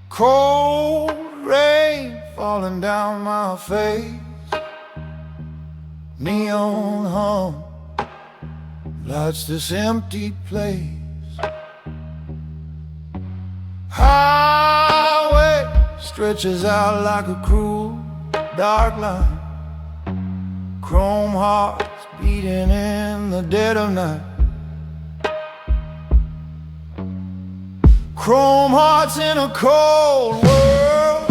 Cold rain falling down my face, neon hum lights this empty place. Highway stretches out like a cruel dark line, chrome hearts beating in the dead of night. Chrome hearts in a cold world,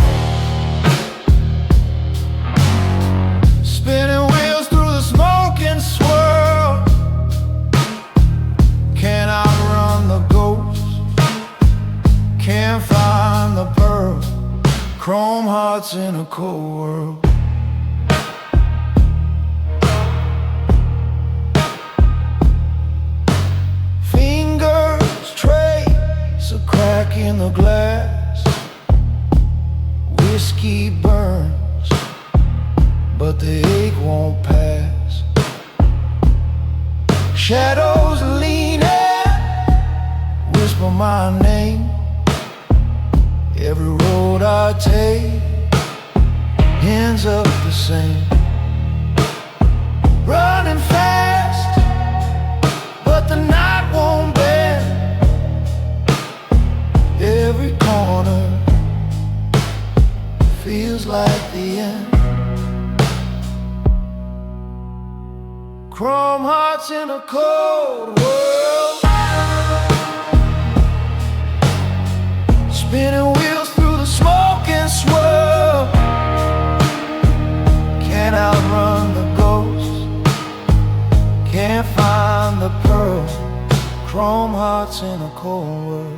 spinning wheels through the smoke and swirl. Can't outrun the ghost, can't find the pearl. Chrome hearts in a cold world. Crack in the glass, whiskey burns, but the ache won't pass. Shadows lean in, whisper my name. Every road I take ends up the same. Running fast, but the night won't bend. Every corner feels like the end. Chrome hearts in a cold world, spinning wheels through the smoke and swirl. Can't outrun the ghost, can't find the pearl. Chrome hearts in a cold world.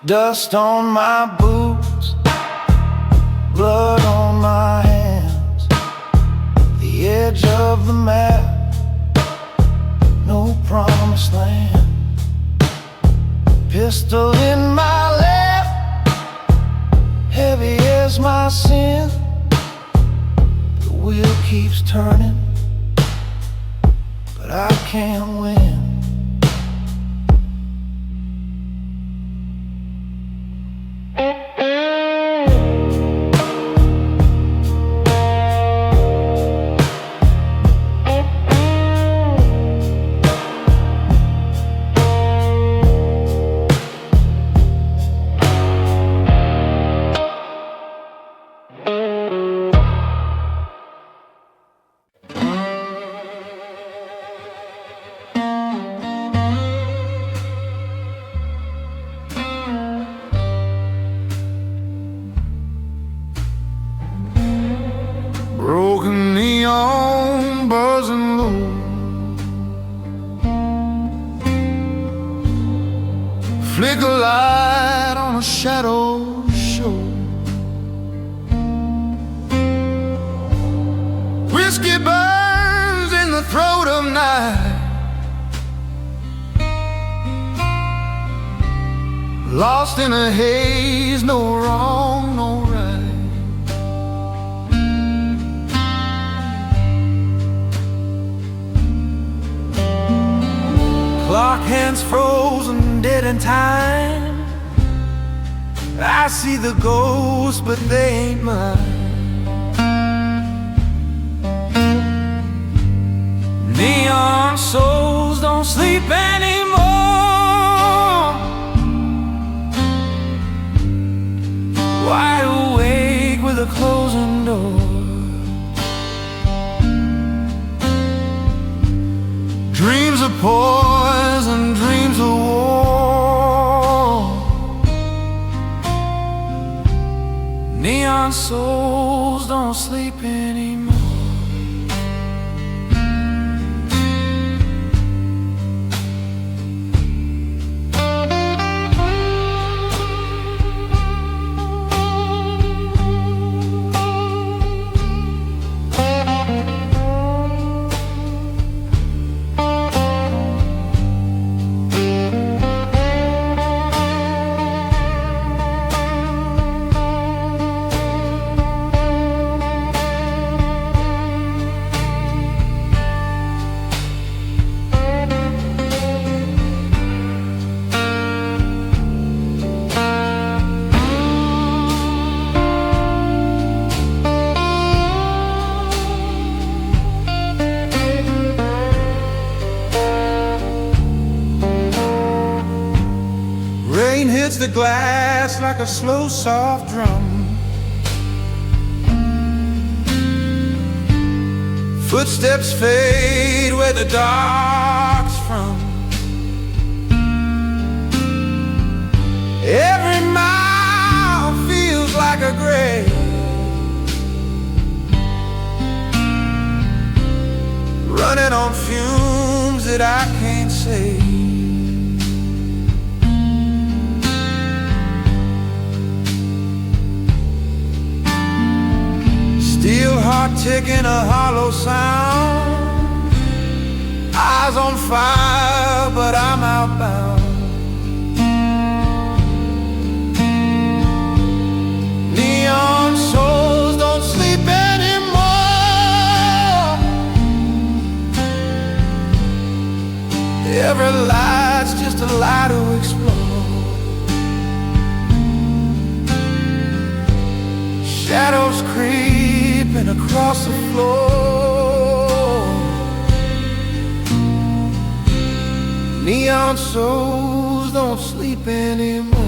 Dust on my boots, blood on my hands, the edge of the map, no promised land. Pistol in my lap, heavy as my sin. The wheel keeps turning, but I can't win. Broken neon buzzing low, flicker light on a shadow show. Whiskey burns in the throat of night, lost in a haze, no wrong, no right. Clock hands frozen, dead in time. I see the ghosts, but they ain't mine. Neon souls don't sleep anymore, wide awake with a closing door. Dreams of poison, dreams of war. Neon souls don't sleep anymore. rain hits the glass like a slow, soft drum. Footsteps fade where the dark's from. Every mile feels like a grave. Running on fumes that I can't save. Steel heart ticking a hollow sound. Eyes on fire, but I'm outbound. Neon souls don't sleep anymore. Every light's just a lie to explore. Shadows creeping across the floor. Neon souls don't sleep anymore.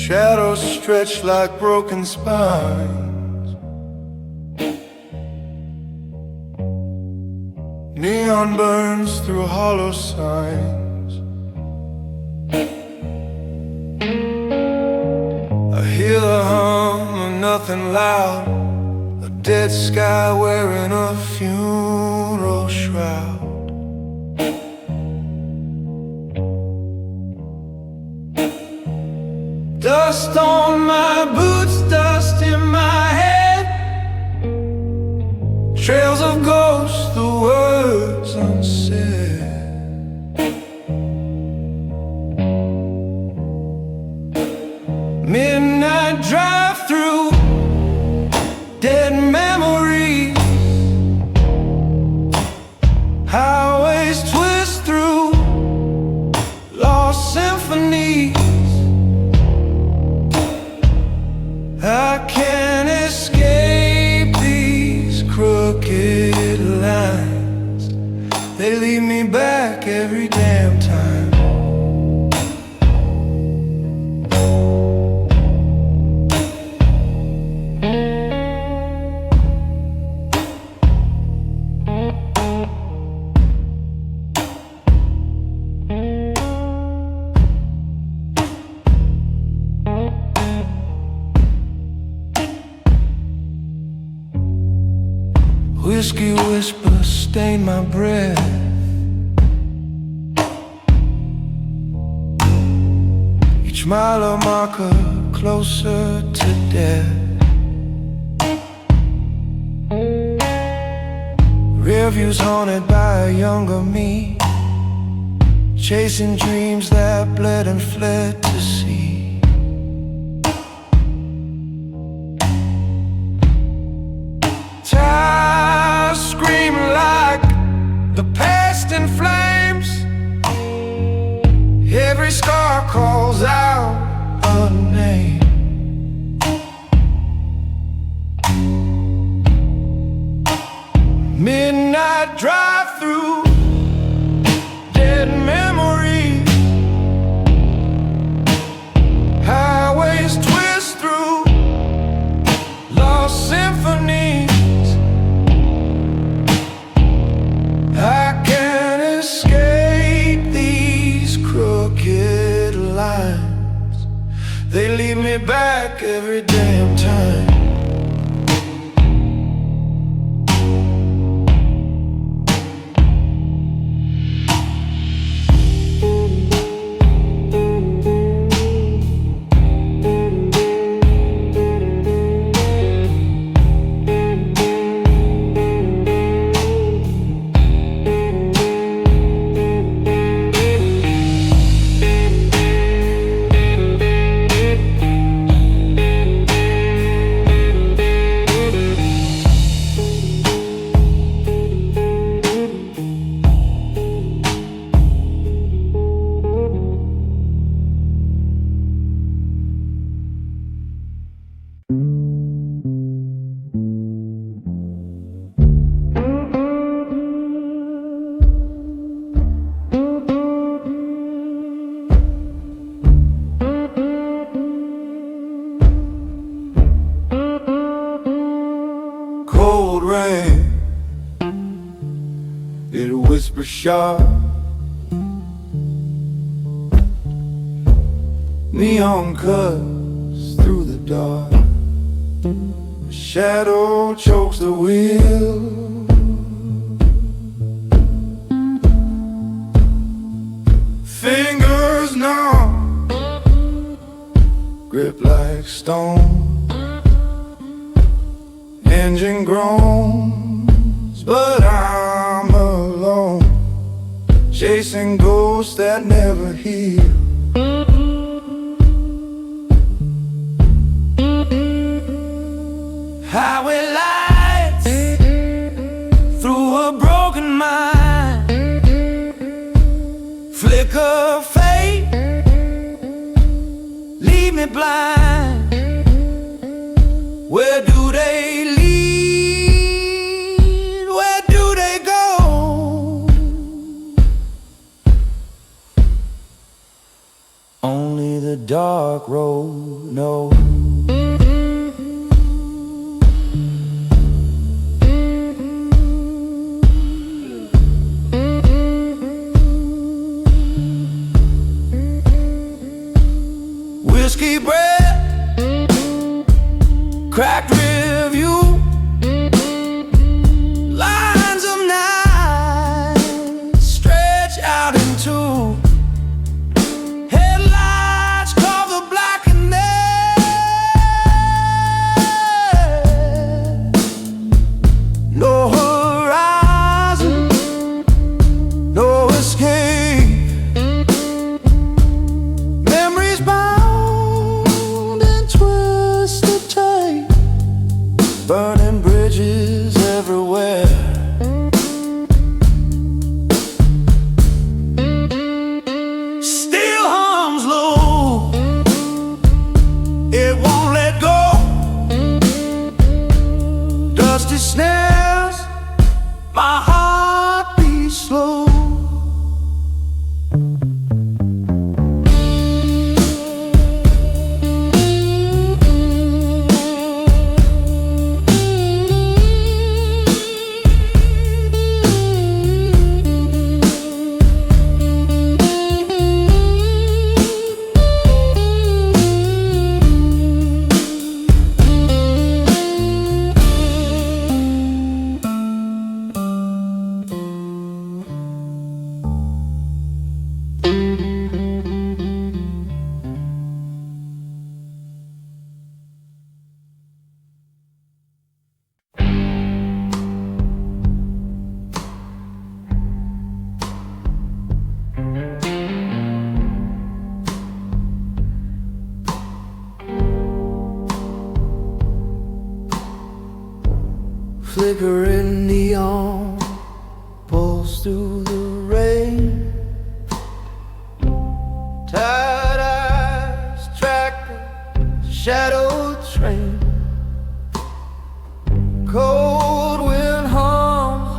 Shadows stretch like broken spines. Neon burns through hollow signs. I hear the hum of nothing loud, a dead sky wearing a funeral shroud. Dust on my boots, dust in my head. Trails of ghosts, the words unsaid. Midnight drive through dead memories. Highways twist through lost symphonies. I can't escape these crooked lines. They lead me back every damn time. Whiskey whispers stain my breath. Each mile a marker closer to death. Rear views haunted by a younger me, chasing dreams that bled and fled to sea. Scream like the past in flames. Every scar calls out. Midnight drive-through, dead memories, highways twist through, lost symphonies. I can't escape these crooked lines. They lead me back every damn time. Cold rain, it whispers sharp. Neon cuts through the dark. A shadow chokes the wheel. Fingers numb, grip like stone. Engine groans, but I'm alone, chasing ghosts that never heal. Highway lights through a broken mind, flicker fate, leave me blind. Where do they lead? Where do they go? Only the dark road knows. Whiskey breath, cracked review, lines of night stretch out into headlights cover blackened there. No horizon, no escape. Memories bound in twisted tape, burning bridges everywhere. Still hums low, it won't let go. Dusty snares, my heart beats slow. Flickering neon pulls through the rain. Tired eyes track the shadow train. Cold wind hums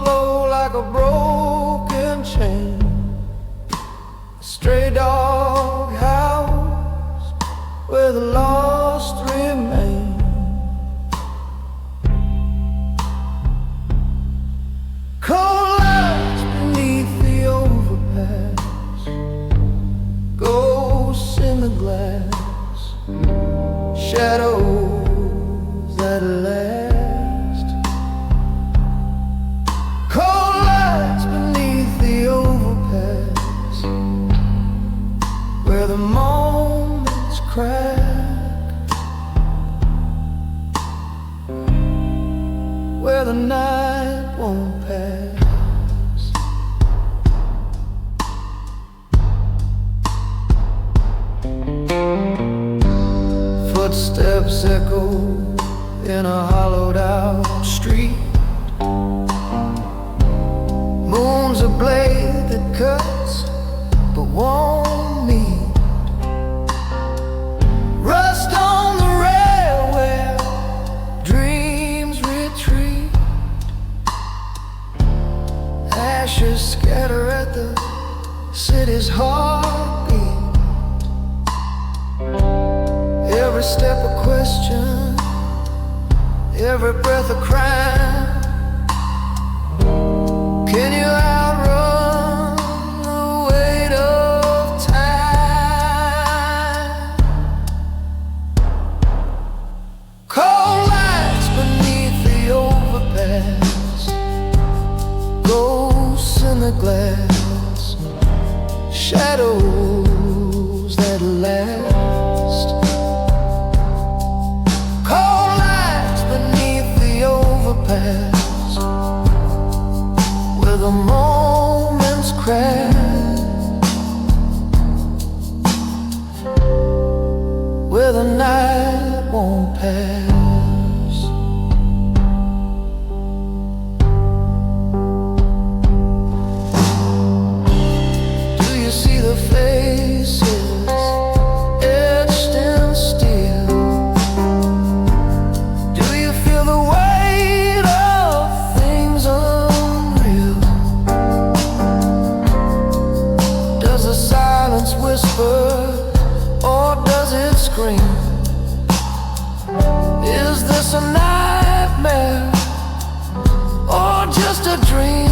where the night won't pass. Footsteps echo in a hollowed out street. Moon's a blade that cuts but won't meet. Rust on the rail where dreams retreat. Ashes scatter at the city's heartbeat. Every step a question, every breath a crime. Can you outrun the weight of time? Cold lights beneath the overpass, ghosts in the glass, shadows that last. Cold lights beneath the overpass, where the moments crash, where the night won't pass. Do you see the faces etched in steel? Do you feel the weight of things unreal? Does the silence whisper, or does it scream? Is this a nightmare, or just a dream?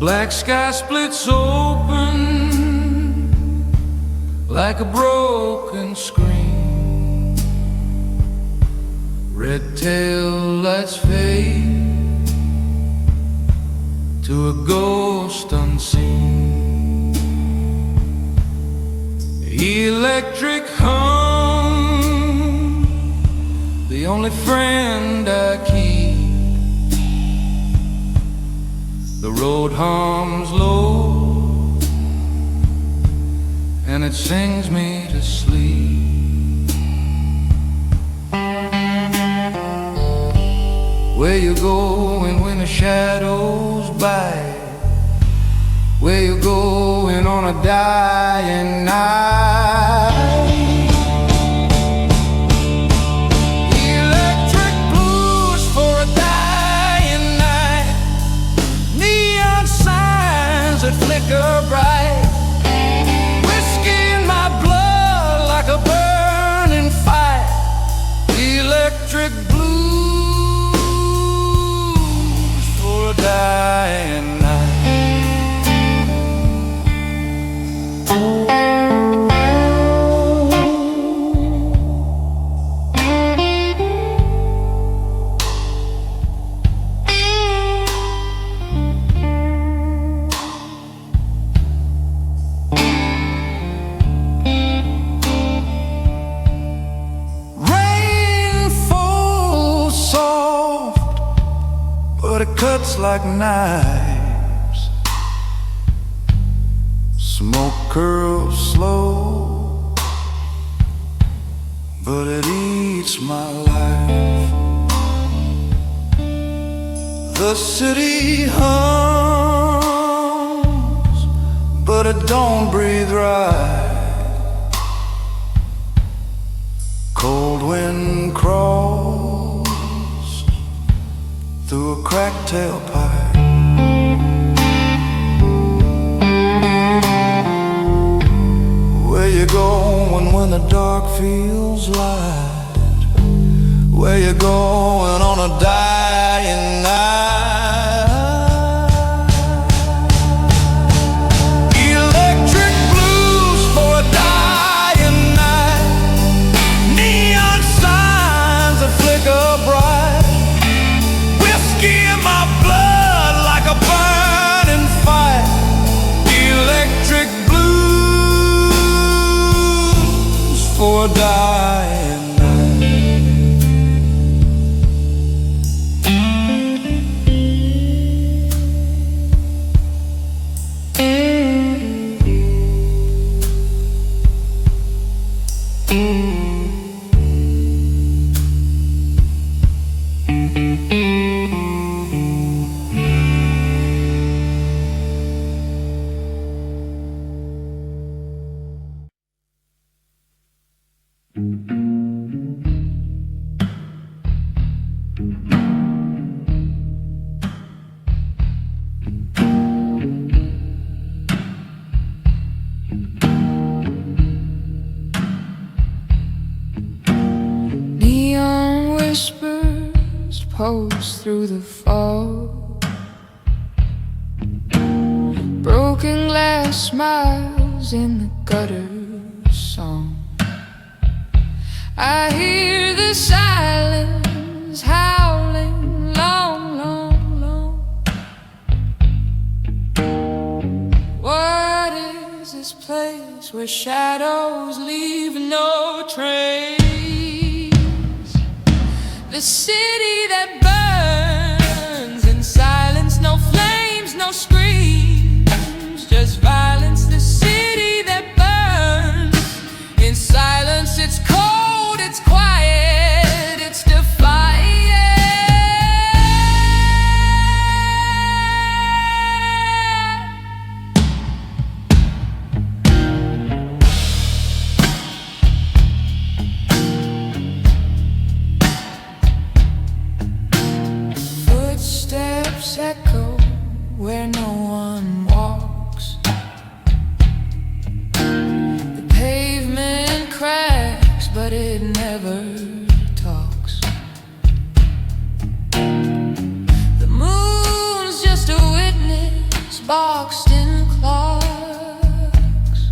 Black sky splits open like a broken screen. Red tail lights fade to a ghost unseen. Electric hum, the only friend I keep. The road hums low, and it sings me to sleep. Where you going when the shadows bite? Where you going on a dying night? Electric blues for a dying night. Neon signs that flicker bright. Whiskey in my blood like a burning fire. Electric blues for a dying night. cuts like knives. Smoke curls slow, but it eats my life. The city hums, but it don't breathe right. Cold wind crawls through a cracked tailpipe. Where you going when the dark feels light? Where you going on a dying night? Electric blues for a dying night. Neon signs that flicker bright. Whiskey in my blood like a burning fire. Electric blues for a dying night. Neon whispers pulse through the fog. Broken glass smiles in the gutter song. I hear the silence howling long, long, long. What is this place where shadows leave no trace? The city that burns in silence, no flames, no screams, just violence. The city that burns in silence, it's cold, it's quiet, it's defiant. Footsteps echo where no one walks. The pavement cracks, but it never talks. The moon's just a witness boxed in clocks.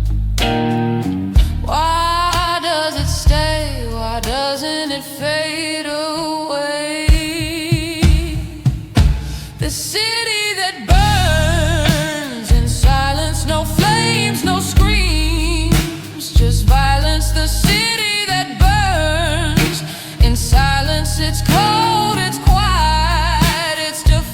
Why does it stay? Why doesn't it fade away? The city that burns in silence, no flames, no screams, just violence. The city that burns in silence, it's cold, it's quiet, it's defiant.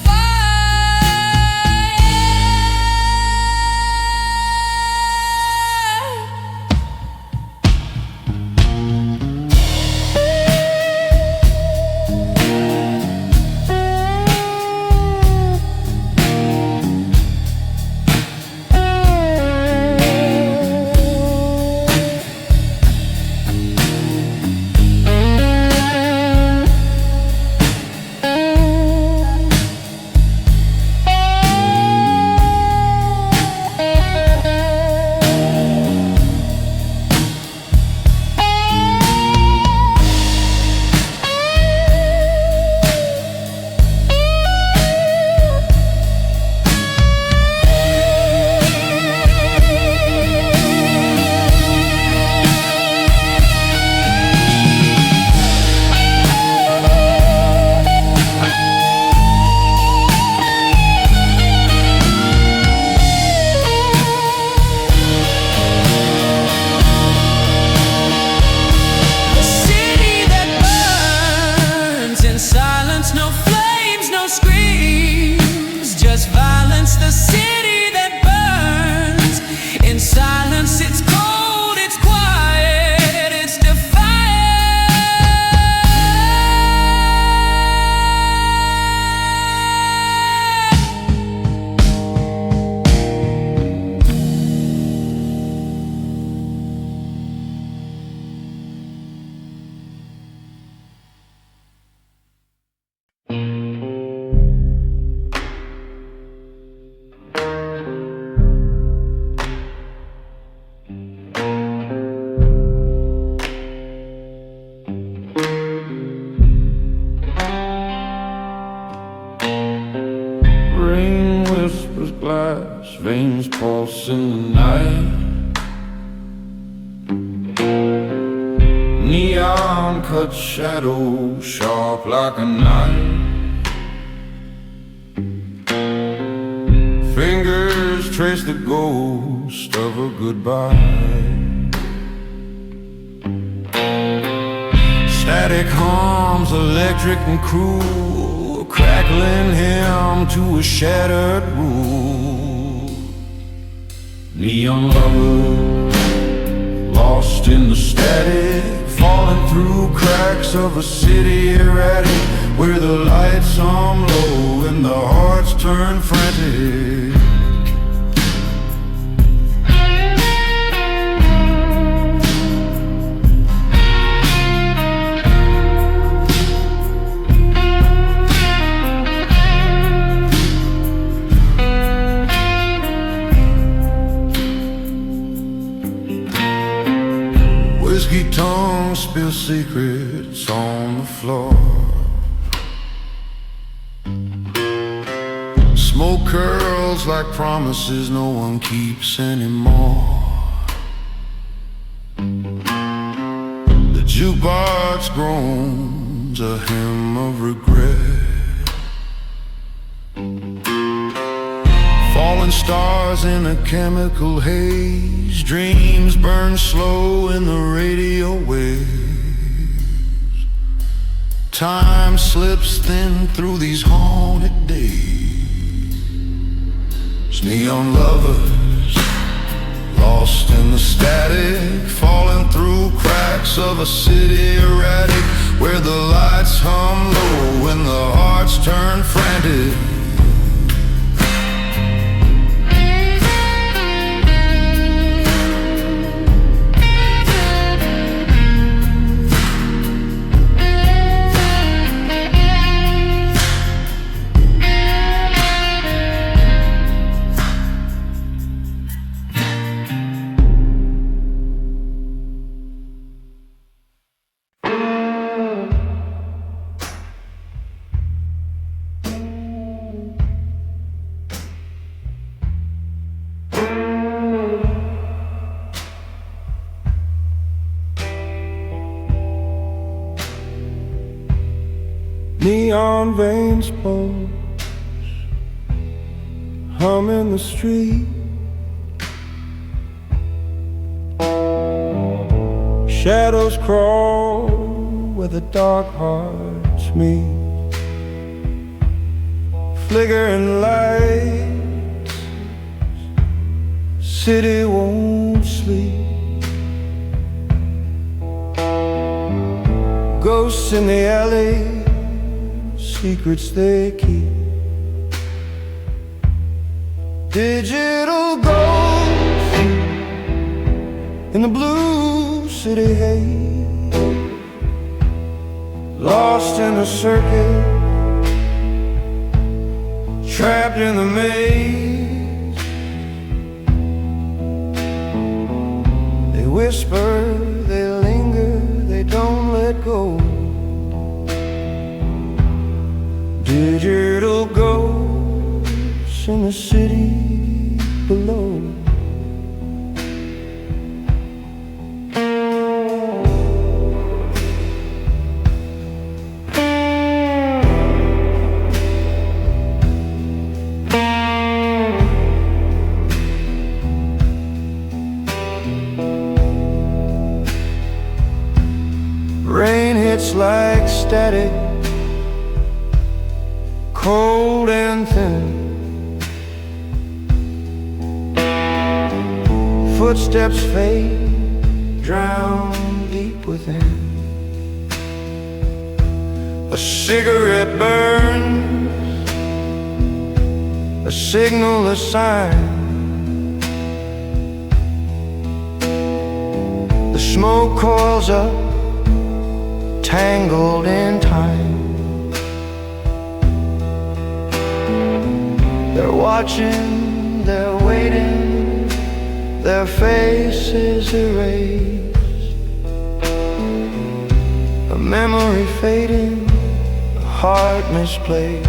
veins pulse in the night. Neon cut shadows sharp like a knife. Fingers trace the ghost of a goodbye. Static hums, electric and cruel, crackling him to a shattered rule. Neon lover, lost in the static, falling through cracks of a city erratic, where the lights hum low and the hearts turn frantic. Whiskey tongues spill secrets on the floor. Smoke curls like promises no one keeps anymore. The jukebox groans a hymn of regret. Falling stars in a chemical haze, dreams burn slow in the radio waves. Time slips thin through these haunted days. Neon lovers, lost in the static, falling through cracks of a city erratic, where the lights hum low and the hearts turn frantic. Neon veins pulse, hum in the street. Shadows crawl where the dark hearts meet. Flickering lights, city won't sleep. Ghosts in the alley, secrets they keep. Digital ghosts in the blue city haze, lost in a circuit, trapped in the maze. They whisper, they linger, they don't let go. Digital ghosts in the city below. Rain hits like static, cold and thin. Footsteps fade, drown deep within. A cigarette burns, a signal, a sign. The smoke coils up, tangled in time. They're watching, they're waiting, their faces erased. A memory fading, a heart misplaced.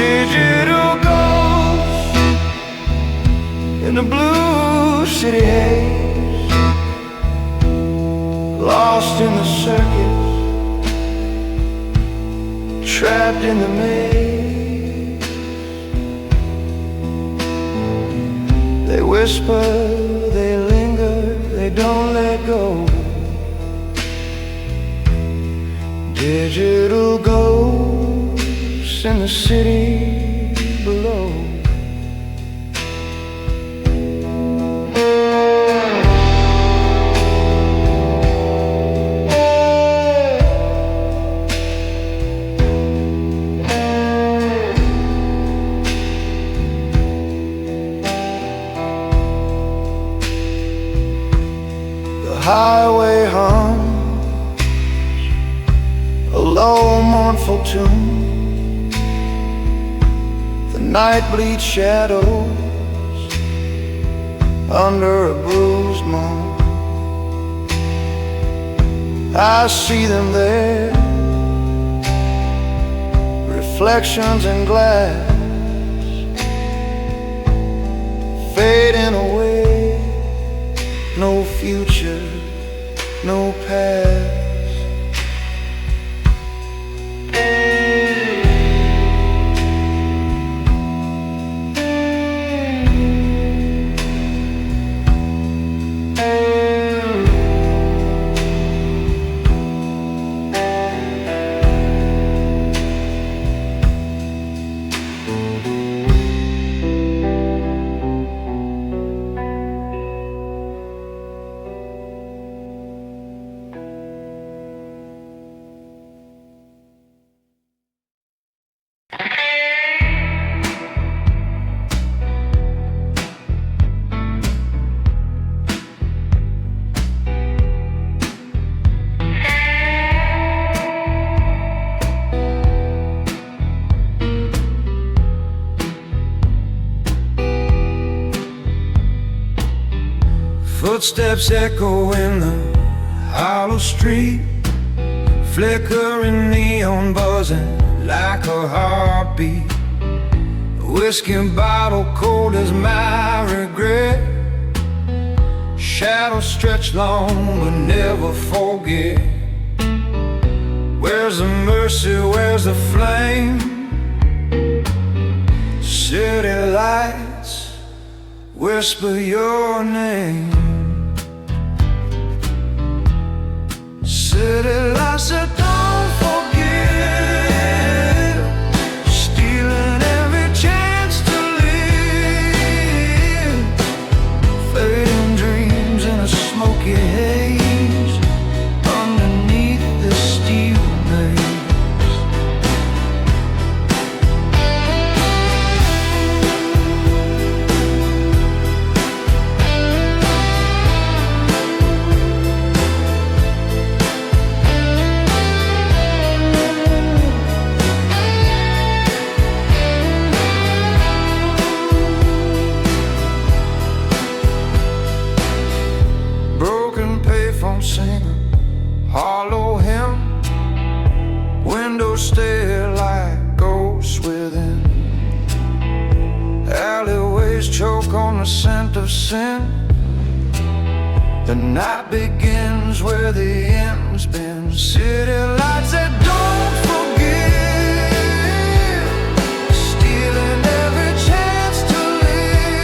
Digital ghosts in the blue city haze, lost in the circus, trapped in the maze. They whisper, they linger, they don't let go. Digital ghosts in the city below. The highway hums a low mournful tune. The night bleeds shadows under a bruised moon. I see them there, reflections in glass, fading away. No future, no past. Footsteps echo in the hollow street, flickering neon buzzing like a heartbeat. The whiskey bottle cold as my regret. Shadows stretch long but never forget. Where's the mercy, where's the flame? City lights whisper your name. City lights that don't forgive, stealing every chance to live. Fading dreams in a smoky haze underneath the steel maze. Singing hollow hymn, windows stare like ghosts within. Alleyways choke on the scent of sin. The night begins where the end's been. City lights that don't forgive, stealing every chance to live.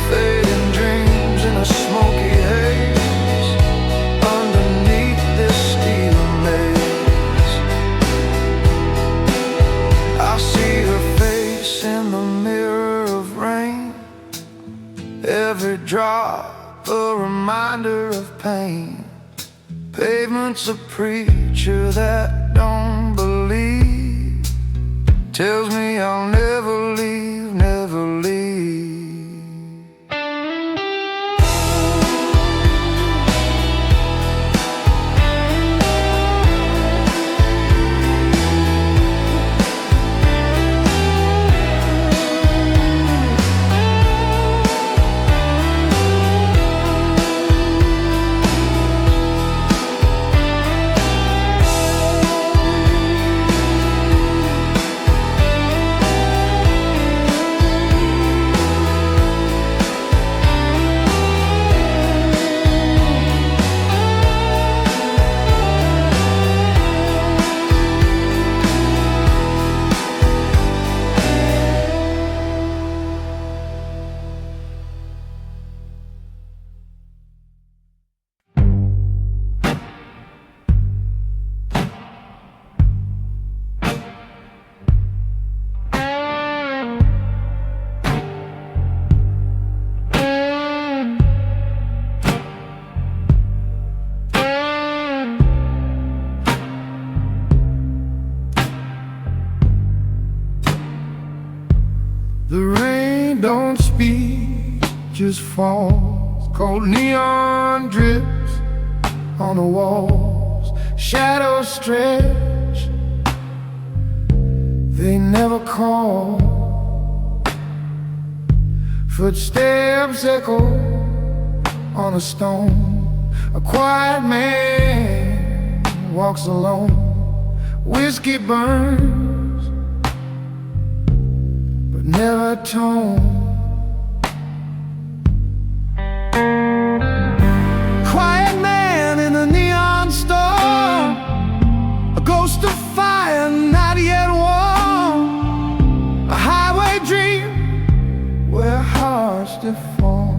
Fading dreams in a smoky drop, a reminder of pain. Pavement's a preacher that don't believe, tells me I'll never leave, never leave. falls, cold neon drips on the walls, shadows stretch, they never call. Footsteps echo on a stone, a quiet man walks alone. Whiskey burns, but never a tone. Quiet man in a neon storm, a ghost of fire not yet warm, a highway dream where hearts deform.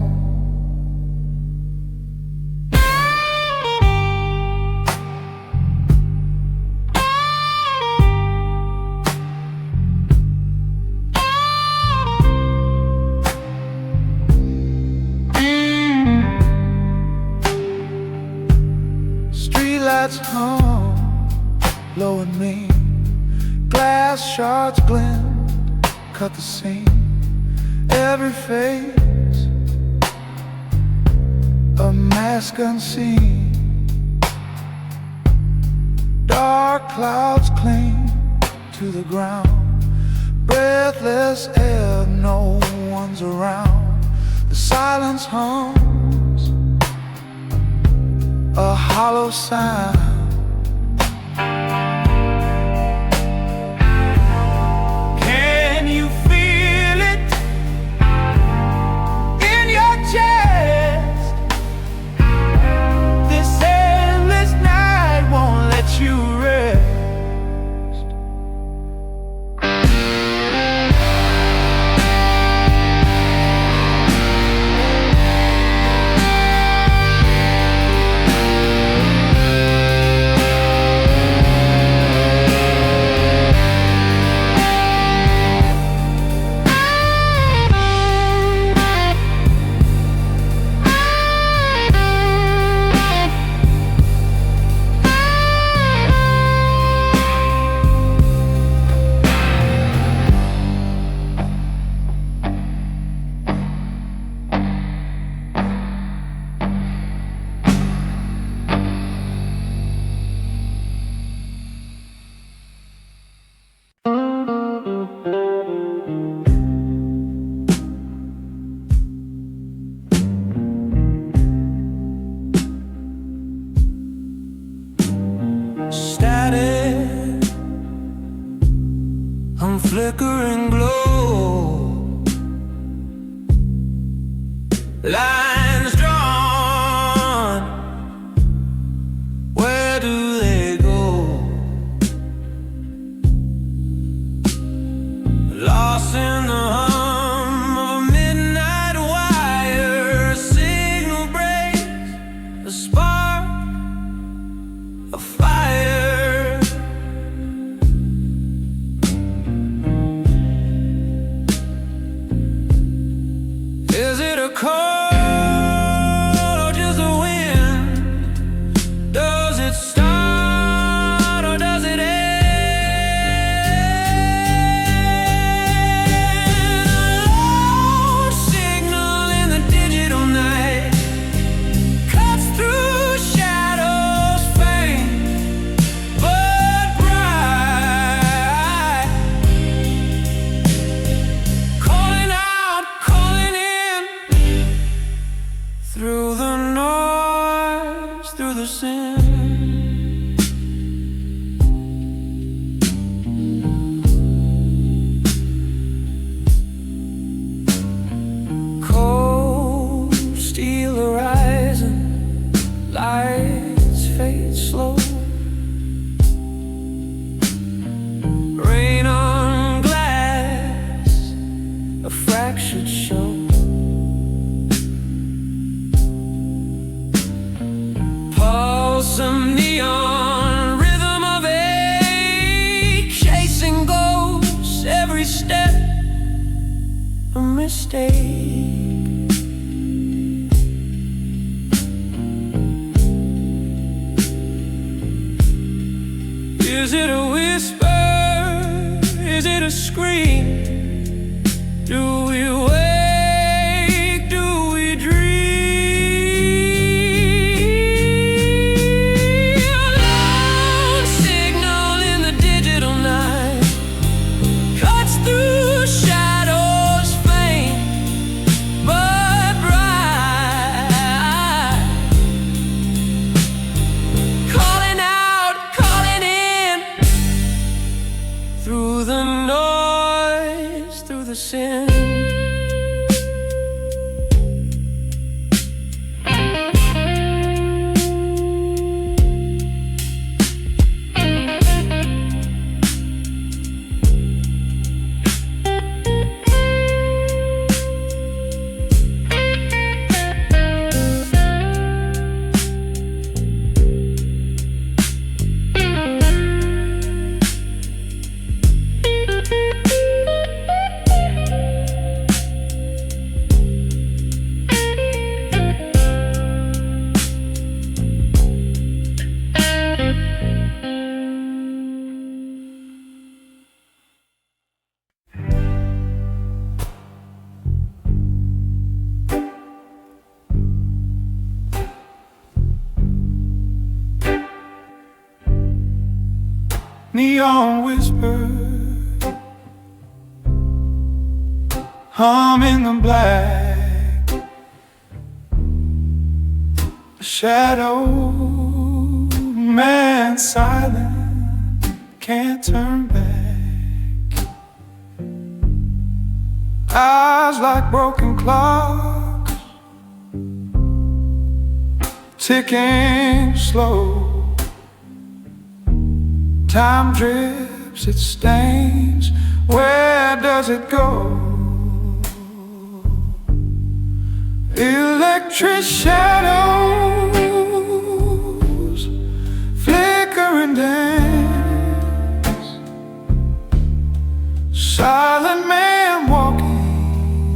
Streetlights hum low and mean, glass shards glint, cut the scene. Every face, a mask unseen. Dark clouds cling to the ground, breathless air, no one's around. The silence hums, a hollow sound. Can you feel it in your chest? This endless night won't let you rest. Static, I'm flickering glow, lines drawn, where do they go? Lost in the hum of a midnight wire, a signal breaks, a spark, a fire. Is it a cold or just a wind? Does it start or does it end? Lone signal in the digital night cuts through shadows faint but bright, calling out, calling in, through the noise, through the sin. Cold steel horizon, lights fade slow. Rain on glass, a fractured show. Pulsum neon, rhythm of ache, chasing ghosts, every step a mistake. Is it a whisper? Is it a scream? Do we wake? Do we dream? neon whisper, hum in the black, shadow man silent, can't turn back. Eyes like broken clocks, ticking slow. Time drips, it stains, where does it go? Electric shadows flicker and dance. Silent man walking,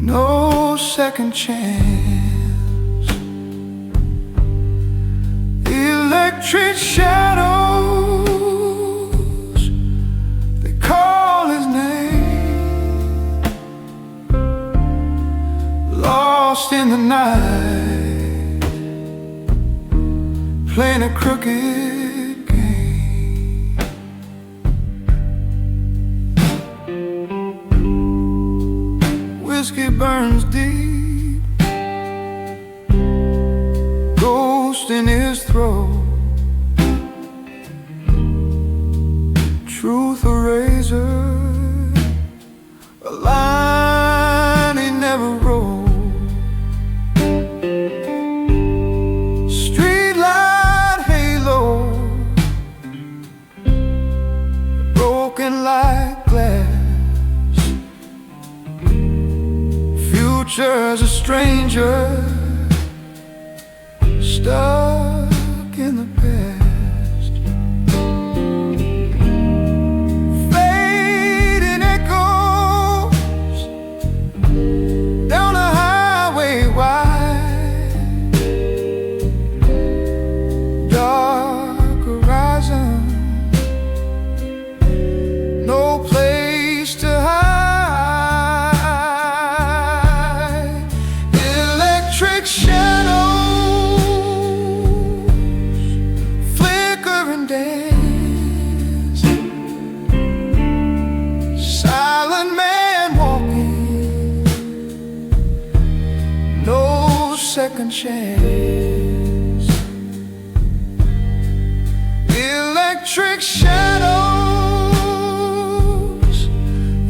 no second chance. Electric shadows, they call his name. Lost in the night, playing a crooked game. Whiskey burns deep, ghost in his throat. Truth a razor, a line he never wrote. Streetlight halo, broken like glass. Future's a stranger, stuck in the past. Fading echoes down a highway wide. Dark horizon, no place to hide. Electric shadows dance. Silent man walking, no second chance. Electric shadows,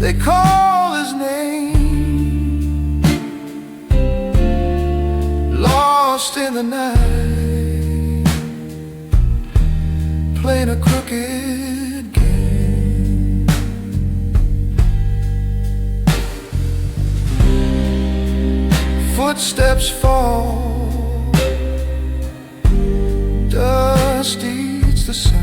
they call his name. Lost in the night, playing a crooked game. Footsteps fall, dust eats the sound.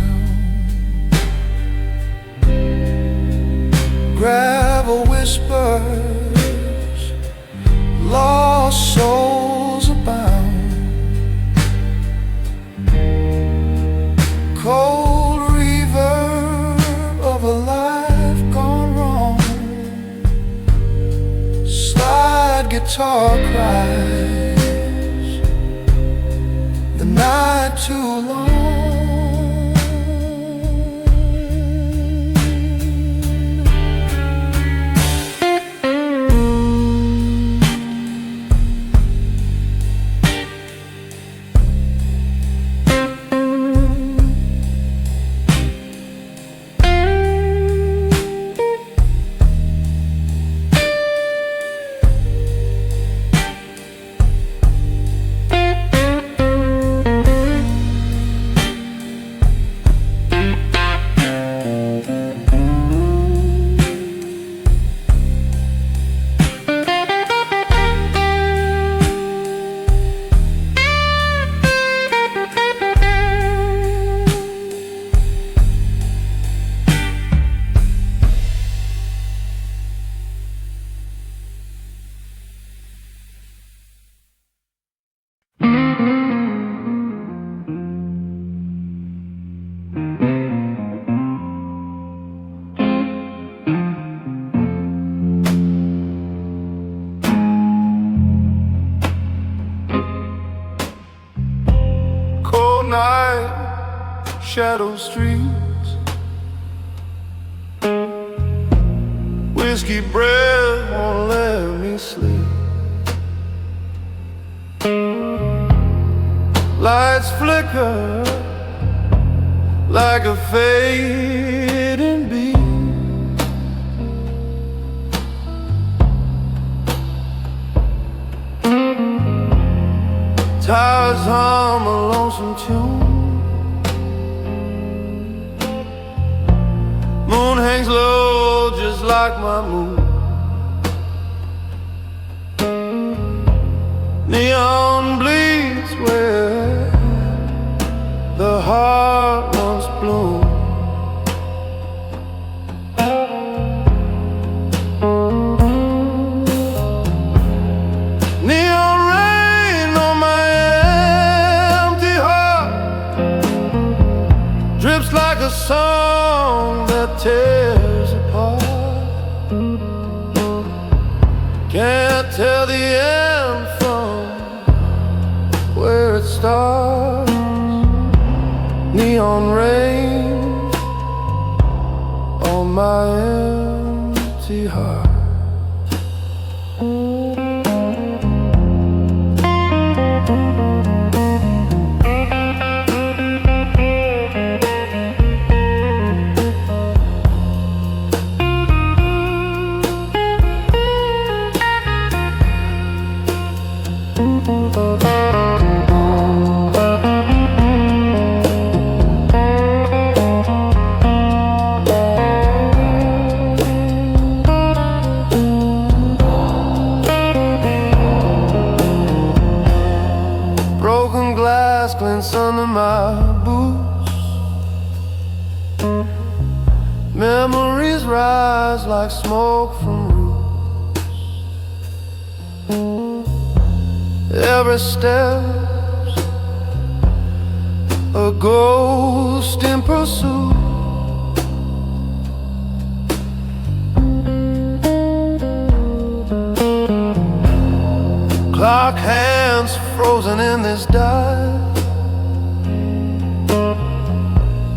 Gravel whispers, lost souls abound. Cold reverb of a life gone wrong. Slide guitar cries, the night too long. shadow streets. Whiskey breath won't let me sleep. Lights flicker like a fading beat. Tires hum a lonesome tune. Moon hangs low just like my moon. Neon bleeds where the heart once bloomed. Neon rain on my empty heart, drips like a song that tears apart. Can't tell the end from where it starts. Neon rain on my empty heart. Broken glass glints under my boots. Memories rise like smoke from roofs. Every step's a ghost in pursuit. Clock hands frozen in this dive.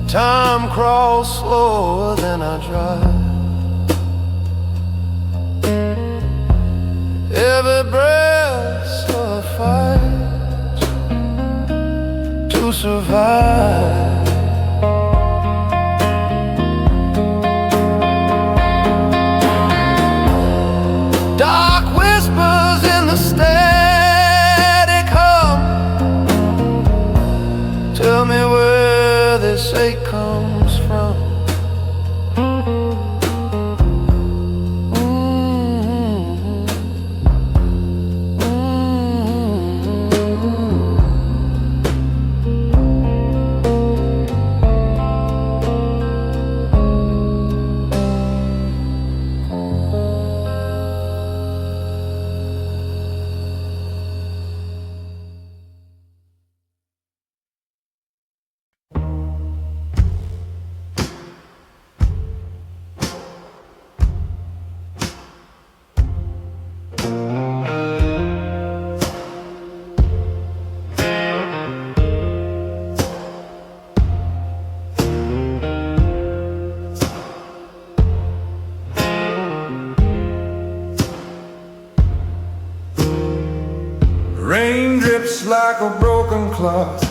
Time crawls slower than I drive. Every breath's a fight to survive. Dark whispers in the static hum. Tell me where this ache comes from. Rain drips like a broken clock.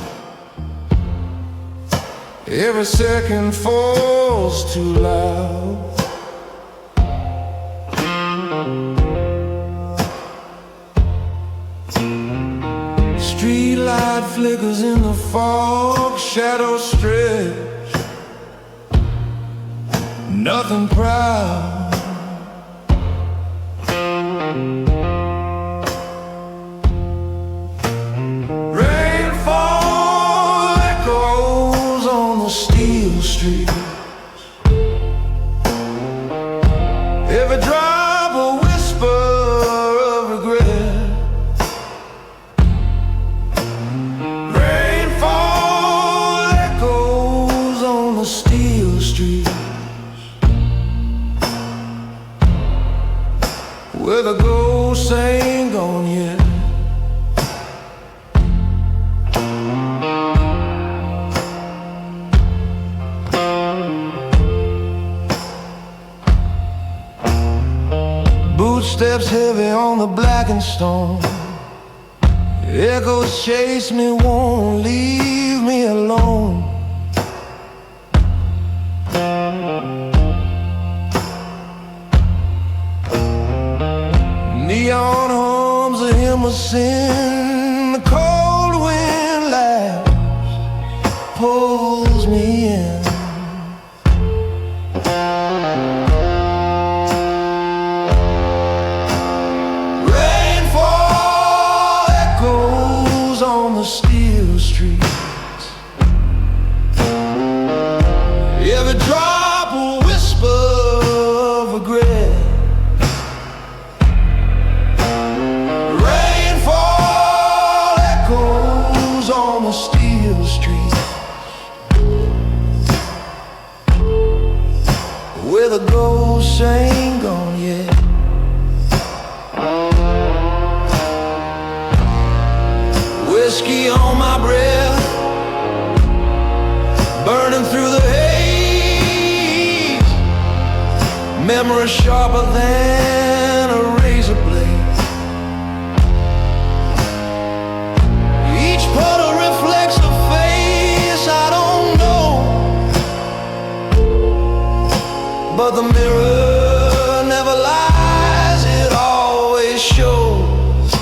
Every second falls too loud. Street light flickers in the fog. Shadows stretch, nothing proud. Rainfall echoes on the steel street. Every drop a whisper of regret. Rainfall echoes on the steel street. Footsteps heavy on the blackened stone. Echoes chase me, won't leave me alone. Neon hums of Immerse, the cold wind laughs, pulls me in. Rainfall echoes on the steel streets. Every drop a whisper of regret. On the steel street, where the ghosts ain't gone yet. Whiskey on my breath, burning through the haze. Memory sharper than a razor blade. Puddle reflects a face I don't know, but the mirror never lies, it always shows.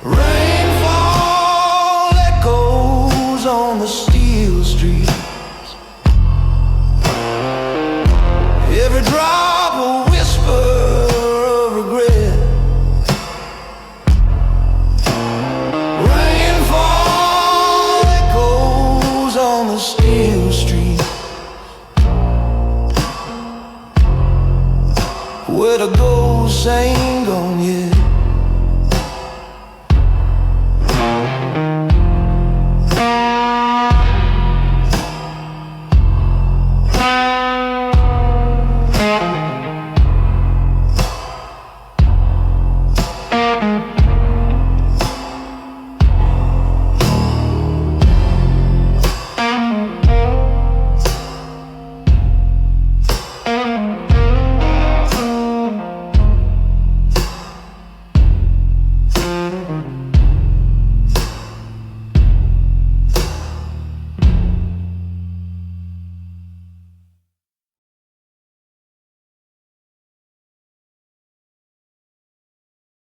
Rainfall echoes on the steel streets. Every drop a whisper of regret. Steel street, where the ghosts ain't gone yet.